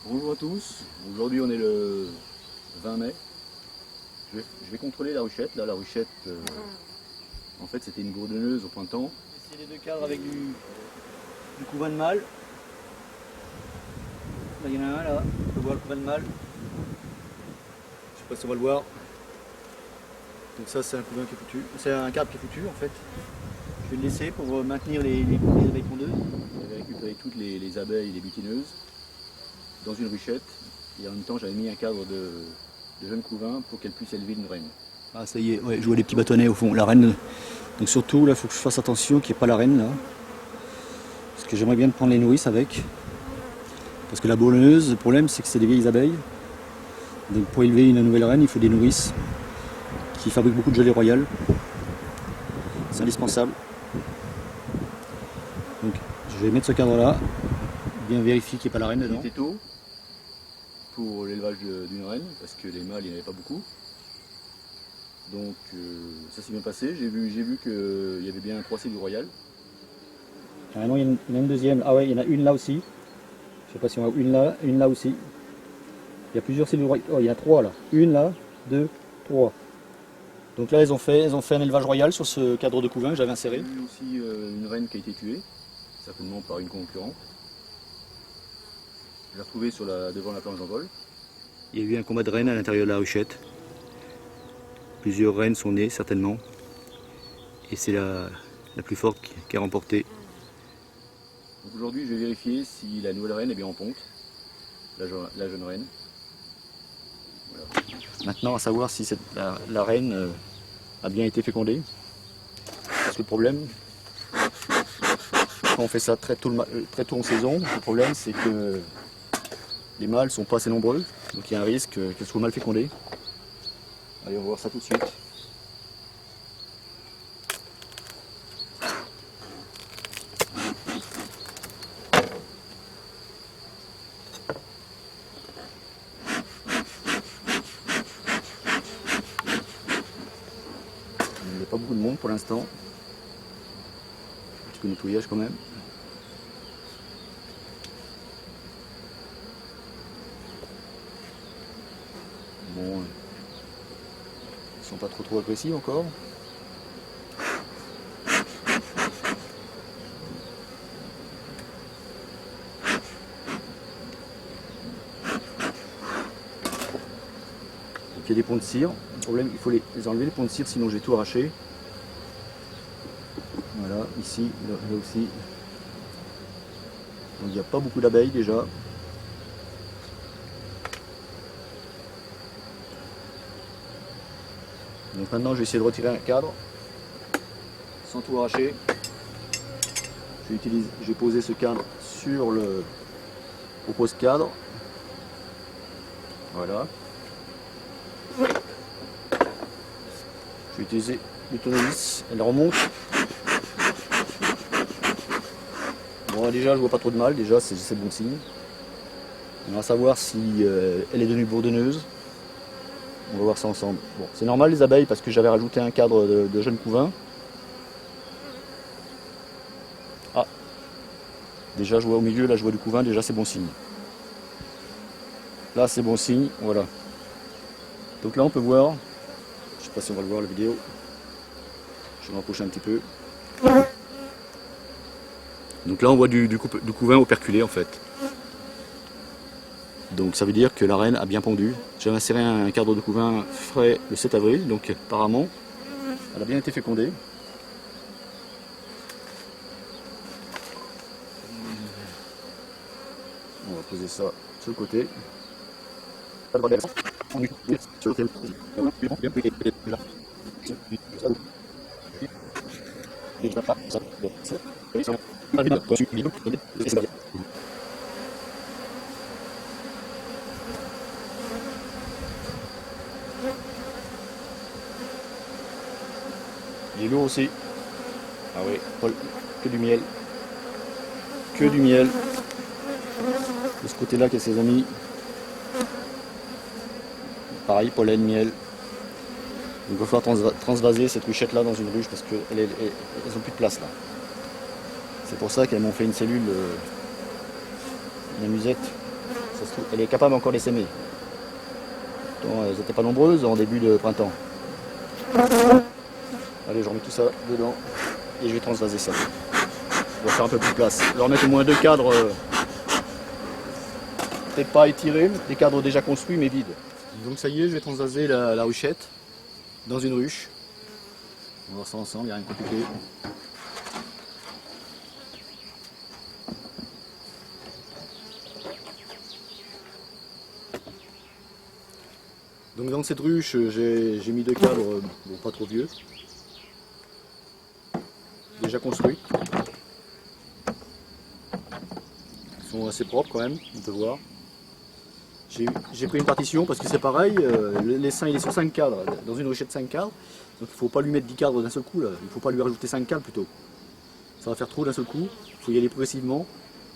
Bonjour à tous, aujourd'hui on est le 20 mai. Je vais contrôler la ruchette. Là, la ruchette, en fait c'était une bourdonneuse au printemps. J'ai essayé les deux cadres avec du couvain de mâle. Là il y en a un là, on peut voir le couvain de mâle. Je sais pas si on va le voir. Donc ça c'est un couvain qui est foutu, c'est un cadre qui est foutu en fait. Je vais le laisser pour maintenir les abeilles pondeuses. J'avais récupéré toutes les abeilles et les butineuses dans une ruchette. Et en même temps, j'avais mis un cadre de jeunes couvains pour qu'elle puisse élever une reine. Ah, ça y est, ouais, je vois les petits bâtonnets au fond, la reine. Donc surtout, là, il faut que je fasse attention qu'il n'y ait pas la reine, là. Parce que j'aimerais bien prendre les nourrices avec. Parce que la bourdonneuse, le problème, c'est que c'est des vieilles abeilles. Donc pour élever une nouvelle reine, il faut des nourrices qui fabriquent beaucoup de gelée royale. C'est indispensable. Donc je vais mettre ce cadre-là, bien vérifier qu'il n'y ait pas la reine dedans. C'était tôt pour l'élevage d'une reine, parce que les mâles, il n'y en avait pas beaucoup. Donc ça s'est bien passé, j'ai vu qu'il y avait bien 3 cellules royales. Ah non, il y en a une deuxième, ah ouais, il y en a une là aussi. Je sais pas si on voit une là aussi. Il y a plusieurs cellules royales, oh, il y en a 3 là. Une là, 2, 3. Donc là, elles ont fait un élevage royal sur ce cadre de couvain que j'avais inséré. Il y a eu aussi une reine qui a été tuée, certainement par une concurrente. Je l'ai retrouvée devant la planche d'envol. Il y a eu un combat de reines à l'intérieur de la ruchette. Plusieurs reines sont nées, certainement. Et c'est la plus forte qui a remporté. Aujourd'hui, je vais vérifier si la nouvelle reine est bien en ponte. La jeune reine. Voilà. Maintenant, à savoir si la reine a bien été fécondée. Parce que le problème, quand on fait ça très tôt en saison, le problème c'est que les mâles sont pas assez nombreux, donc il y a un risque qu'elles soient mal fécondées. Allez, on va voir ça tout de suite. Il n'y a pas beaucoup de monde pour l'instant. Un petit peu de nettoyage quand même. Bon, ils sont pas trop agressifs encore. Donc il y a des ponts de cire. Le problème, il faut les enlever les ponts de cire, sinon j'ai tout arraché. Voilà, ici, là aussi. Donc il n'y a pas beaucoup d'abeilles déjà. Donc maintenant je vais essayer de retirer un cadre sans tout arracher. Je vais poser ce cadre sur au pose-cadre. Voilà. Je vais utiliser le tournevis, elle remonte. Bon, déjà je vois pas trop de mal, déjà c'est bon signe. On va savoir si elle est devenue bourdonneuse. On va voir ça ensemble. Bon, c'est normal les abeilles parce que j'avais rajouté un cadre de jeunes couvains. Ah, déjà je vois au milieu, là je vois du couvain, déjà c'est bon signe. Là c'est bon signe, voilà. Donc là on peut voir, je sais pas si on va le voir la vidéo, je vais m'approcher un petit peu. Donc là on voit du couvain operculé en fait. Donc ça veut dire que la reine a bien pondu. J'avais inséré un cadre de couvain frais le 7 avril, donc apparemment elle a bien été fécondée. On va poser ça sur le côté. Il est lourd aussi. Ah oui, que du miel. Que du miel. De ce côté-là, qui a ses amis. Pareil, pollen, miel. Donc il va falloir transvaser cette ruchette-là dans une ruche parce qu'elles n'ont plus de place là. C'est pour ça qu'elles m'ont fait une cellule, une amusette Ça se trouve, elle est capable encore d'essaimer. Elles n'étaient pas nombreuses en début de printemps. Allez, je remets tout ça dedans et je vais transvaser ça. On va faire un peu plus de place. Je vais remettre au moins 2 cadres, peut-être pas étirés, des cadres déjà construits mais vides. Donc ça y est, je vais transvaser la ruchette dans une ruche. On va voir ça ensemble, il n'y a rien de compliqué. Donc dans cette ruche, j'ai mis 2 cadres, bon, pas trop vieux, déjà construits. Ils sont assez propres quand même, on peut voir. J'ai pris une partition parce que c'est pareil, l'essaim il est sur 5 cadres, dans une ruchette 5 cadres, donc il ne faut pas lui mettre 10 cadres d'un seul coup, là. Il ne faut pas lui rajouter 5 cadres plutôt. Ça va faire trop d'un seul coup, il faut y aller progressivement.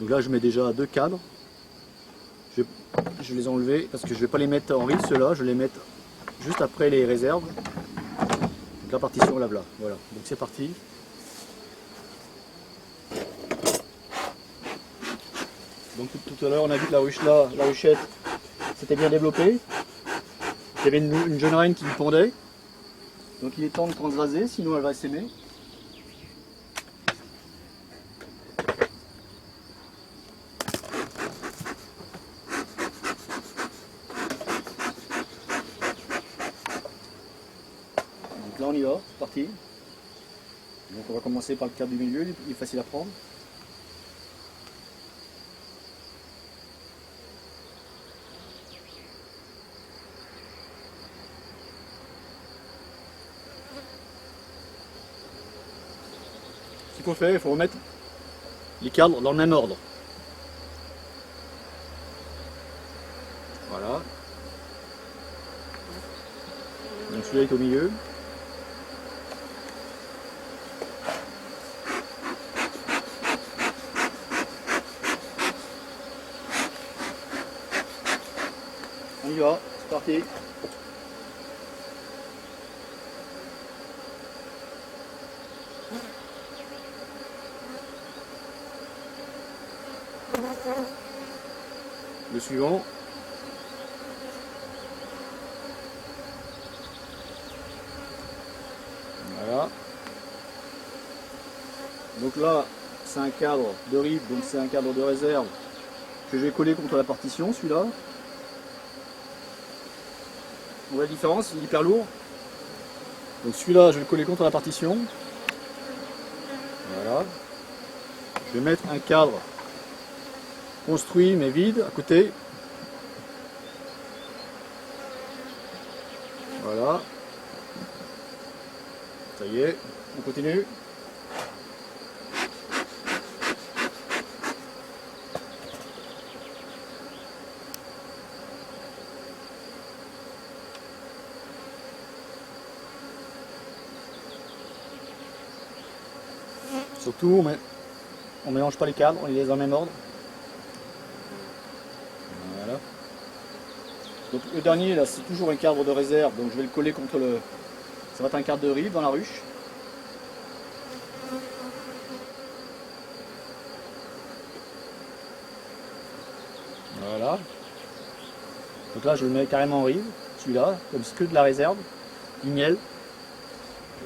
Donc là je mets déjà 2 cadres. Je les ai enlevés parce que je ne vais pas les mettre en rive, ceux-là, je vais les mettre juste après les réserves. Donc la partition là, voilà. Donc c'est parti. Donc tout à l'heure on a vu que la ruchette s'était bien développée. Il y avait une jeune reine qui lui pendait. Donc il est temps de transvaser, sinon elle va s'aimer. Là on y va, c'est parti. Donc on va commencer par le cadre du milieu, il est facile à prendre. Ce qu'il faut faire, il faut remettre les cadres dans le même ordre. Voilà. Donc celui-là est au milieu. On y va, c'est parti. Le suivant. Voilà. Donc là, c'est un cadre de rive, donc c'est un cadre de réserve que je vais coller contre la partition, celui-là. Vous voyez la différence, il est hyper lourd. Donc celui-là, je vais le coller contre la partition. Voilà. Je vais mettre un cadre construit mais vide à côté. Voilà. Ça y est, on continue. Surtout, on ne mélange pas les cadres, on les laisse dans le même ordre. Voilà. Donc le dernier, là, c'est toujours un cadre de réserve, donc je vais le coller contre le... Ça va être un cadre de rive dans la ruche. Voilà. Donc là, je le mets carrément en rive, celui-là, comme c'est que de la réserve, du miel.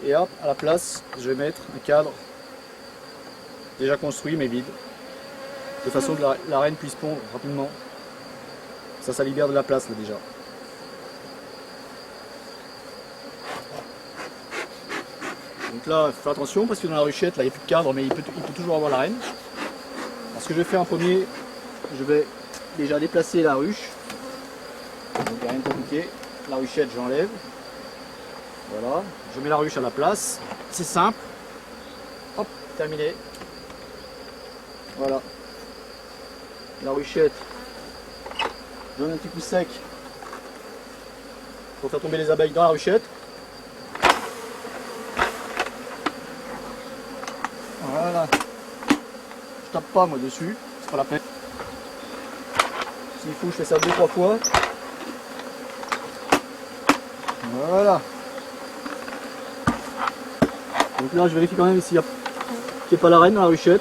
Et hop, à la place, je vais mettre un cadre déjà construit mais vide, de façon que la reine puisse pondre rapidement. Ça libère de la place là déjà. Donc là, il faut faire attention parce que dans la ruchette, là, il n'y a plus de cadre, mais il peut toujours avoir la reine. Alors ce que je vais faire en premier, je vais déjà déplacer la ruche. Donc il n'y a rien de compliqué. La ruchette, j'enlève. Voilà, je mets la ruche à la place. C'est simple. Hop, terminé. Voilà. La ruchette, je donne un petit coup sec pour faire tomber les abeilles dans la ruchette. Voilà. Je tape pas moi dessus, c'est pas la peine. S'il faut, je fais ça 2-3 fois. Voilà. Donc là, je vérifie quand même s'il n'y a pas la reine dans la ruchette.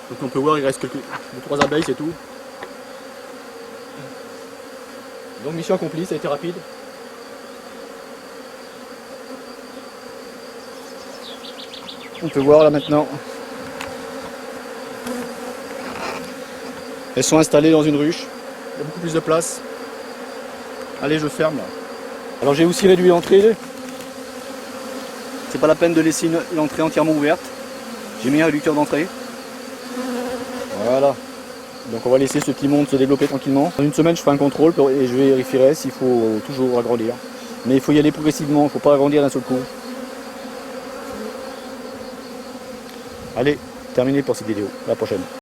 Donc on peut voir, il reste 2-3 abeilles, c'est tout. Donc mission accomplie, ça a été rapide. On peut voir là maintenant. Elles sont installées dans une ruche. Il y a beaucoup plus de place. Allez, je ferme là. Alors j'ai aussi réduit l'entrée. C'est pas la peine de laisser l'entrée entièrement ouverte. J'ai mis un réducteur d'entrée. Voilà. Donc on va laisser ce petit monde se développer tranquillement. Dans une semaine je ferai un contrôle et je vérifierai s'il faut toujours agrandir. Mais il faut y aller progressivement, il ne faut pas agrandir d'un seul coup. Allez, terminé pour cette vidéo. À la prochaine.